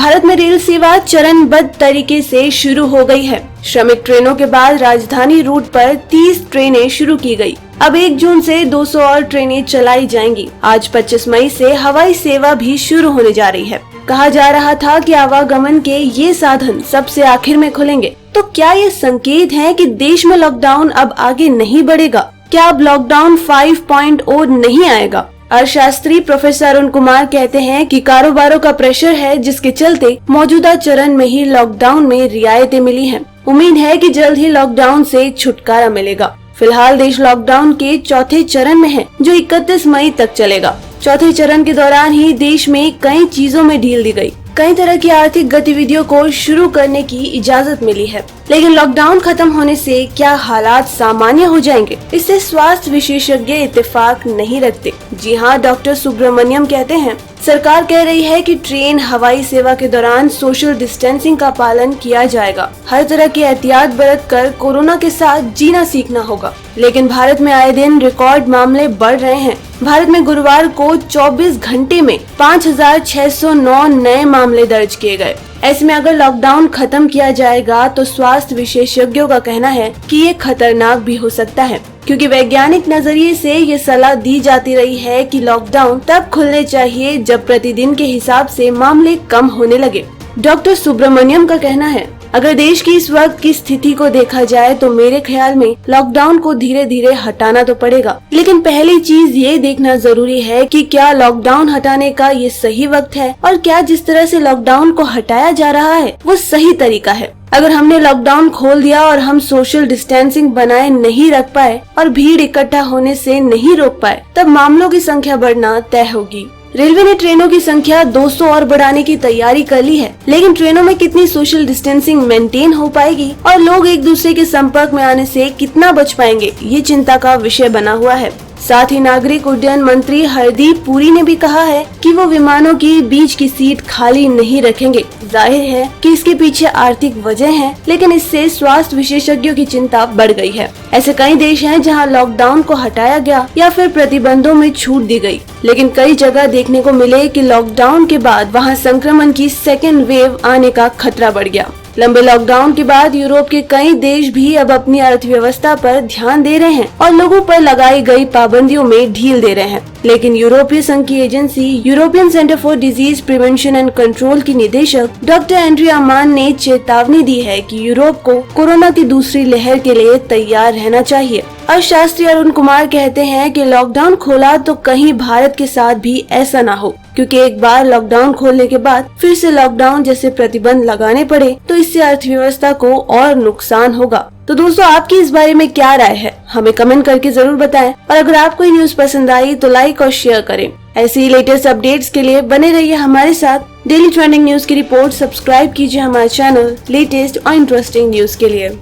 भारत में रेल सेवा चरणबद्ध तरीके से शुरू हो गई है। श्रमिक ट्रेनों के बाद राजधानी रूट पर 30 ट्रेनें शुरू की गई। अब 1 जून से 200 और ट्रेनें चलाई जाएंगी। आज 25 मई से हवाई सेवा भी शुरू होने जा रही है। कहा जा रहा था कि आवागमन के ये साधन सबसे आखिर में खुलेंगे। तो क्या ये संकेत है कि देश में लॉकडाउन अब आगे नहीं बढ़ेगा? क्या अब लॉकडाउन 5.0 नहीं आएगा? अर्थशास्त्री प्रोफेसर अरुण कुमार कहते हैं कि कारोबारों का प्रेशर है, जिसके चलते मौजूदा चरण में ही लॉकडाउन में रियायतें मिली हैं। उम्मीद है कि जल्द ही लॉकडाउन से छुटकारा मिलेगा। फिलहाल देश लॉकडाउन के चौथे चरण में है, जो 31 मई तक चलेगा। चौथे चरण के दौरान ही देश में कई चीजों में ढील दी गई। कई तरह की आर्थिक गतिविधियों को शुरू करने की इजाजत मिली है। लेकिन लॉकडाउन खत्म होने से क्या हालात सामान्य हो जाएंगे? इससे स्वास्थ्य विशेषज्ञ इत्तेफाक नहीं रखते। जी हाँ, डॉक्टर सुब्रमण्यम कहते हैं, सरकार कह रही है कि ट्रेन हवाई सेवा के दौरान सोशल डिस्टेंसिंग का पालन किया जाएगा। हर तरह की एहतियात बरत कर कोरोना के साथ जीना सीखना होगा। लेकिन भारत में आए दिन रिकॉर्ड मामले बढ़ रहे हैं। भारत में गुरुवार को 24 घंटे में 5,609 नए मामले दर्ज किए गए। ऐसे में अगर लॉकडाउन खत्म किया जाएगा तो स्वास्थ्य विशेषज्ञों का कहना है कि ये खतरनाक भी हो सकता है, क्योंकि वैज्ञानिक नजरिए से ये सलाह दी जाती रही है कि लॉकडाउन तब खुलने चाहिए जब प्रतिदिन के हिसाब से मामले कम होने लगे। डॉक्टर सुब्रमण्यम का कहना है, अगर देश की इस वक्त की स्थिति को देखा जाए तो मेरे ख्याल में लॉकडाउन को धीरे धीरे हटाना तो पड़ेगा, लेकिन पहली चीज ये देखना जरूरी है कि क्या लॉकडाउन हटाने का ये सही वक्त है और क्या जिस तरह से लॉकडाउन को हटाया जा रहा है वो सही तरीका है। अगर हमने लॉकडाउन खोल दिया और हम सोशल डिस्टेंसिंग बनाए नहीं रख पाए और भीड़ इकट्ठा होने से नहीं रोक पाए, तब मामलों की संख्या बढ़ना तय होगी। रेलवे ने ट्रेनों की संख्या 200 और बढ़ाने की तैयारी कर ली है, लेकिन ट्रेनों में कितनी सोशल डिस्टेंसिंग मेंटेन हो पाएगी और लोग एक दूसरे के संपर्क में आने से कितना बच पाएंगे, ये चिंता का विषय बना हुआ है। साथ ही नागरिक उड्डयन मंत्री हरदीप पुरी ने भी कहा है कि वो विमानों की बीच की सीट खाली नहीं रखेंगे। जाहिर है कि इसके पीछे आर्थिक वजह है, लेकिन इससे स्वास्थ्य विशेषज्ञों की चिंता बढ़ गई है। ऐसे कई देश हैं जहां लॉकडाउन को हटाया गया या फिर प्रतिबंधों में छूट दी गई, लेकिन कई जगह देखने को मिले कि लॉकडाउन के बाद वहां संक्रमण की सेकेंड वेव आने का खतरा बढ़ गया। लंबे लॉकडाउन के बाद यूरोप के कई देश भी अब अपनी अर्थव्यवस्था पर ध्यान दे रहे हैं और लोगों पर लगाई गई पाबंदियों में ढील दे रहे हैं। लेकिन यूरोपीय संघ की agency European centre for disease prevention and control की निदेशक डॉक्टर एंड्रिया मान ने चेतावनी दी है कि यूरोप को कोरोना की दूसरी लहर के लिए तैयार रहना चाहिए। अर्थशास्त्री अरुण कुमार कहते हैं कि लॉकडाउन खोला तो कहीं भारत के साथ भी ऐसा ना हो, क्योंकि एक बार लॉकडाउन खोलने के बाद फिर से लॉकडाउन जैसे प्रतिबंध लगाने पड़े तो इससे अर्थव्यवस्था को और नुकसान होगा। तो दोस्तों, आपकी इस बारे में क्या राय है, हमें कमेंट करके जरूर बताएं। और अगर आपको ये न्यूज पसंद आई तो लाइक और शेयर करें। ऐसे ही लेटेस्ट अपडेट्स के लिए बने रहिए हमारे साथ। डेली ट्रेंडिंग न्यूज की रिपोर्ट सब्सक्राइब कीजिए हमारे चैनल लेटेस्ट और इंटरेस्टिंग न्यूज के लिए।